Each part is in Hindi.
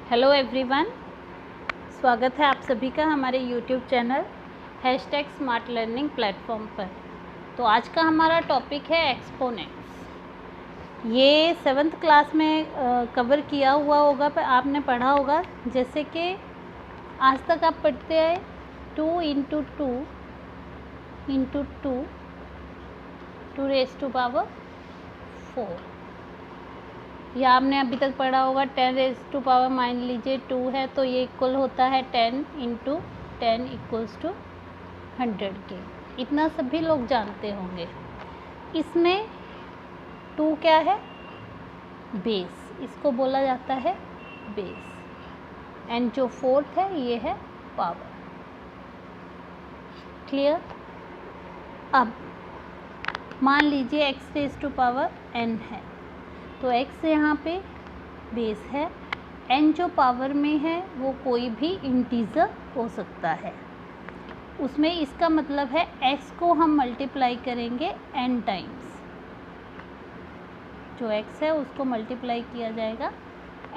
हेलो एवरीवन, स्वागत है आप सभी का हमारे YouTube channel #smart learning platform पर। तो आज का हमारा टॉपिक है एक्सपोनेंट्स। ये 7th क्लास में कवर किया हुआ होगा, पर आपने पढ़ा होगा। जैसे कि आज तक आप पढ़ते आए 2 × 2 × 2 2⁴ या आपने अभी तक पढ़ा होगा 10⁻, मान लीजिए 2 है तो ये इक्वल होता है 10 × 10 = 100 के। इतना सभी लोग जानते होंगे। इसमें 2 क्या है? बेस, इसको बोला जाता है बेस। एंड जो 4th है ये है पावर। क्लियर? अब मान लीजिए x⁴n है, तो x यहाँ पे बेस है, n जो पावर में है वो कोई भी इंटीजर हो सकता है। उसमें इसका मतलब है x को हम मल्टीप्लाई करेंगे n टाइम्स। जो x है उसको मल्टीप्लाई किया जाएगा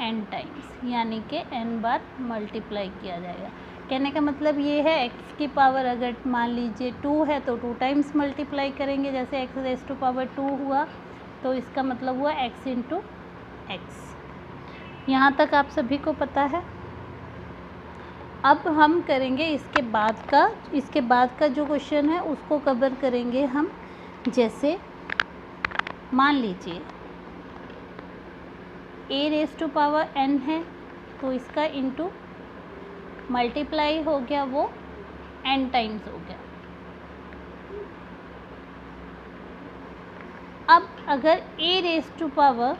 n टाइम्स, यानी कि n बार मल्टीप्लाई किया जाएगा। कहने का मतलब ये है x की पावर अगर मान लीजिए 2 है तो 2 टाइम्स मल्टीप्लाई करेंगे। जैसे x⁻² हुआ तो इसका मतलब हुआ x × x। यहाँ तक आप सभी को पता है। अब हम करेंगे इसके बाद का जो क्वेश्चन है उसको कवर करेंगे हम। जैसे मान लीजिए a⁴n है तो इसका इंटू मल्टीप्लाई हो गया, वो n टाइम्स हो गया। अब अगर a⁻−n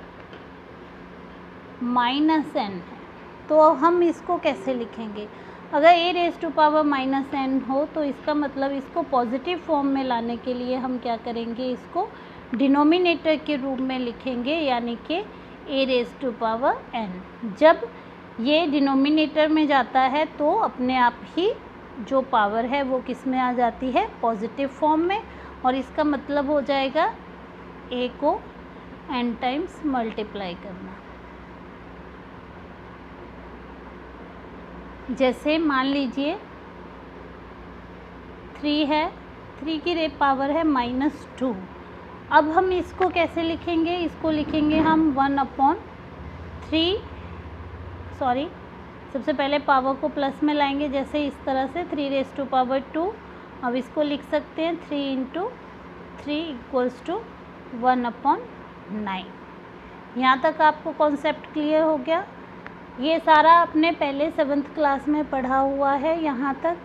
है तो हम इसको कैसे लिखेंगे? अगर a⁻−n हो तो इसका मतलब इसको पॉजिटिव फॉर्म में लाने के लिए हम क्या करेंगे, इसको डिनोमिनेटर के रूप में लिखेंगे, यानी कि a⁻n। जब ये डिनोमिनेटर में जाता है तो अपने आप ही जो पावर है वो किस में आ जाती है? पॉजिटिव फॉर्म में। और इसका मतलब हो जाएगा a को n टाइम्स मल्टीप्लाई करना। जैसे मान लीजिए 3 है, 3 की पावर है -2। अब हम इसको कैसे लिखेंगे? इसको लिखेंगे हम 1/3। सबसे पहले पावर को प्लस में लाएंगे, जैसे इस तरह से 3⁻²। अब इसको लिख सकते हैं 3 × 3 = 1/9। यहाँ तक आपको कॉन्सेप्ट क्लियर हो गया? ये सारा आपने पहले 7th क्लास में पढ़ा हुआ है यहाँ तक।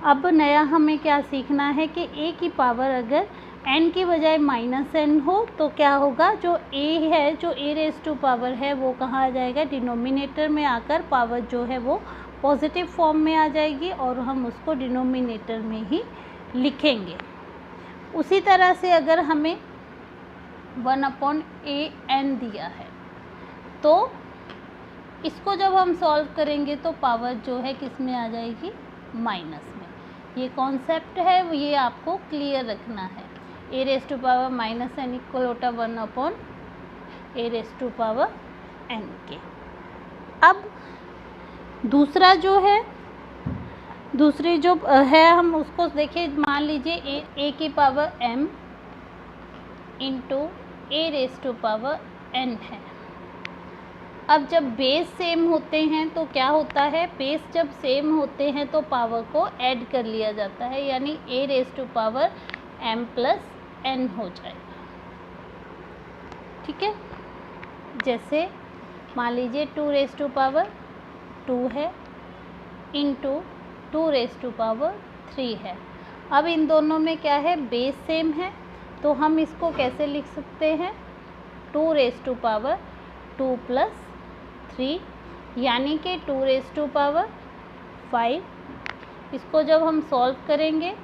अब नया हमें क्या सीखना है कि a की पावर अगर n की बजाय -n हो तो क्या होगा? जो a है, जो a⁻ है, वो कहाँ आ जाएगा? डिनोमिनेटर में आकर पावर जो है वो पॉजिटिव फॉर्म में आ जाएगी और हम उसको डिनोमिनेटर में ही लिखेंगे। उसी तरह से अगर हमें 1/an दिया है तो इसको जब हम सॉल्व करेंगे तो पावर जो है किस में आ जाएगी? माइनस में। ये कॉन्सेप्ट है, ये आपको क्लियर रखना है। a⁻−n = 1/a⁻n के। अब दूसरी जो है हम उसको देखिए। मान लीजिए a की पावर m × a⁻n है। अब जब बेस सेम होते हैं तो क्या होता है? बेस जब सेम होते हैं तो पावर को ऐड कर लिया जाता है, यानी a⁻m + n हो जाएगा। ठीक है? जैसे मान लीजिए 2⁻² है इंटू 2⁻³ है। अब इन दोनों में क्या है? बेस सेम है, तो हम इसको कैसे लिख सकते हैं? 2⁻² + 3, यानी कि 2⁻5। इसको जब हम सॉल्व करेंगे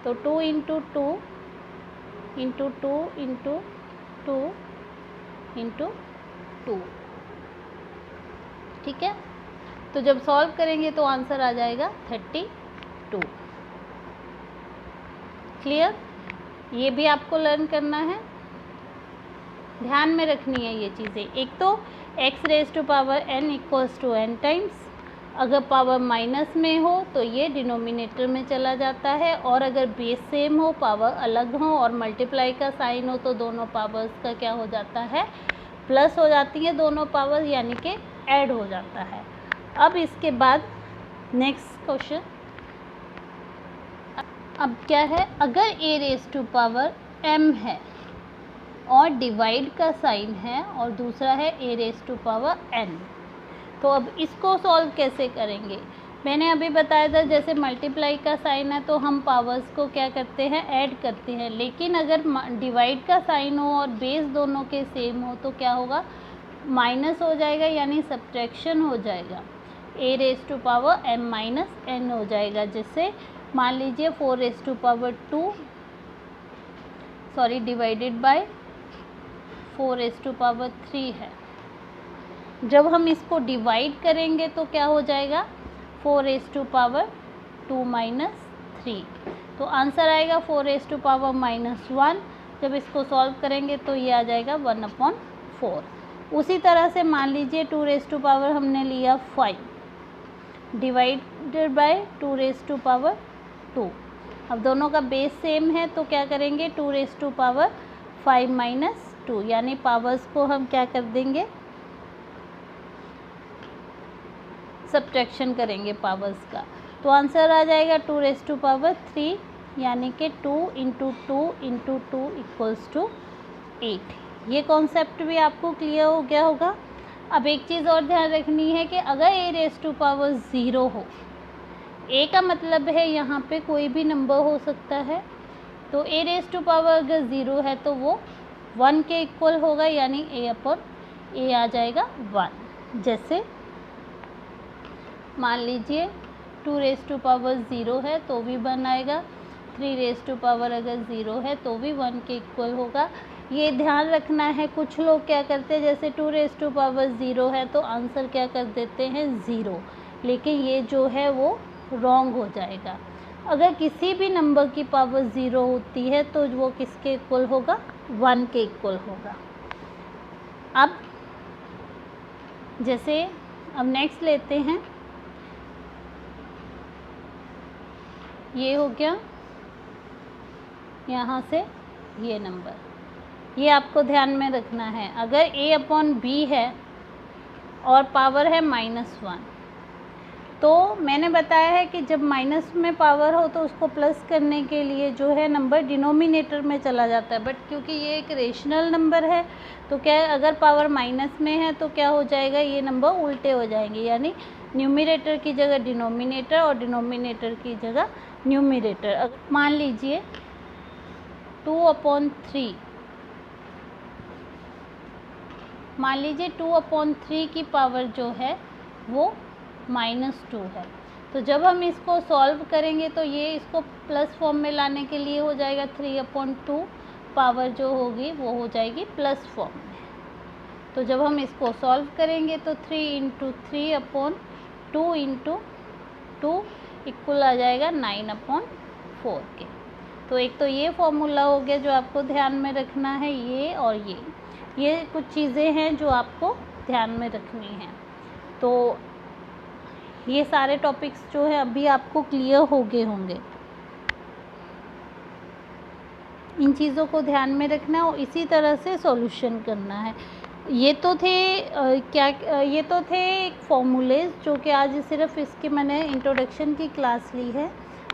तो 2 × 2 × 2 × 2 × 2। ठीक है? तो जब सॉल्व करेंगे तो आंसर आ जाएगा 32। क्लियर? ये भी आपको लर्न करना है, ध्यान में रखनी है ये चीज़ें। एक तो x raise to power n equals to n times. अगर पावर माइनस में हो तो ये डिनोमिनेटर में चला जाता है, और अगर बेस सेम हो, पावर अलग हो और मल्टीप्लाई का साइन हो तो दोनों पावर्स का क्या हो जाता है, प्लस हो जाती है दोनों पावर, यानी कि ऐड हो जाता है। अब इसके बाद नेक्स्ट क्वेश्चन, अब क्या है, अगर a raise to power m है और डिवाइड का साइन है और दूसरा है a raise to power n, तो अब इसको सॉल्व कैसे करेंगे। मैंने अभी बताया था जैसे मल्टीप्लाई का साइन है तो हम पावर्स को क्या करते हैं, ऐड करते हैं, लेकिन अगर डिवाइड का साइन हो और बेस दोनों के सेम हो तो क्या होगा, माइनस हो जाएगा, यानी सब्ट्रैक्शन हो जाएगा, a raise to power m minus n हो जाएगा। जिससे मान लीजिए 4 raise to power 2 divided by 4 raise to power 3 है। जब हम इसको डिवाइड करेंगे तो क्या हो जाएगा, 4 रेज टू पावर 2 माइनस 3, तो आंसर आएगा 4 रेज टू पावर माइनस 1। जब इसको सॉल्व करेंगे तो ये आ जाएगा 1/4। उसी तरह से मान लीजिए 2 रेज टू पावर हमने लिया 5 divided by 2 raise to power 2। अब दोनों का बेस सेम है तो क्या करेंगे, 2 रेज टू पावर 5 माइनस 2, यानी पावर्स को हम क्या कर देंगे, सब्ट्रैक्शन करेंगे पावर्स का, तो आंसर आ जाएगा 2 रेज टू पावर 3, यानी कि 2 इंटू 2 इंटू 2 इक्वल्स टू 8। ये कॉन्सेप्ट भी आपको क्लियर हो गया होगा। अब एक चीज़ और ध्यान रखनी है कि अगर a रेज टू पावर 0 हो, a का मतलब है यहाँ पे कोई भी नंबर हो सकता है, तो a रेज टू पावर अगर 0 है तो वो 1 के इक्वल होगा, यानी a आ जाएगा 1। जैसे मान लीजिए 2 रेज टू पावर 0 है तो भी 1 आएगा, 3 रेज टू पावर अगर 0 है तो भी 1 के इक्वल होगा। ये ध्यान रखना है, कुछ लोग क्या करते हैं, जैसे 2 रेज टू पावर 0 है तो आंसर क्या कर देते हैं 0, लेकिन ये जो है वो रॉन्ग हो जाएगा। अगर किसी भी नंबर की पावर 0 होती है तो वो किसके इक्वल होगा, 1 के इक्वल होगा। अब जैसे अब नेक्स्ट लेते हैं, ये हो गया यहाँ से ये नंबर, ये आपको ध्यान में रखना है। अगर a/b है और पावर है -1, तो मैंने बताया है कि जब माइनस में पावर हो तो उसको प्लस करने के लिए जो है नंबर डिनोमिनेटर में चला जाता है, बट क्योंकि ये एक रेशनल नंबर है तो क्या है, अगर पावर माइनस में है तो क्या हो जाएगा, ये नंबर उल्टे हो जाएंगे, यानी न्यूमरेटर की जगह डिनोमिनेटर और डिनोमिनेटर की जगह न्यूमरेटर। मान लीजिए 2/3, मान लीजिए 2/3 की पावर जो है वो -2 है, तो जब हम इसको सॉल्व करेंगे तो ये इसको प्लस फॉर्म में लाने के लिए हो जाएगा 3/2, पावर जो होगी वो हो जाएगी प्लस फॉर्म में। तो जब हम इसको सॉल्व करेंगे तो 3 × 3/2 इंटू 2 इक्वल आ जाएगा 9/4 के। तो एक तो ये फॉर्मूला हो गया जो आपको ध्यान में रखना है, ये और ये कुछ चीज़ें हैं जो आपको ध्यान में रखनी हैं। तो ये सारे टॉपिक्स जो है अभी आपको क्लियर हो गए होंगे, इन चीज़ों को ध्यान में रखना और इसी तरह से सॉल्यूशन करना है। ये तो थे फॉर्मूलेज जो कि आज सिर्फ इसकी मैंने इंट्रोडक्शन की क्लास ली है,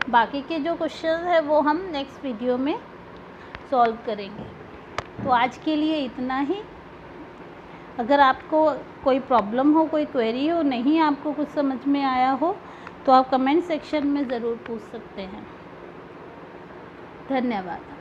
बाकी के जो क्वेश्चन है वो हम नेक्स्ट वीडियो में सॉल्व करेंगे। तो आज के लिए इतना ही। अगर आपको कोई प्रॉब्लम हो, कोई क्वेरी हो, नहीं आपको कुछ समझ में आया हो तो आप कमेंट सेक्शन में ज़रूर पूछ सकते हैं। धन्यवाद।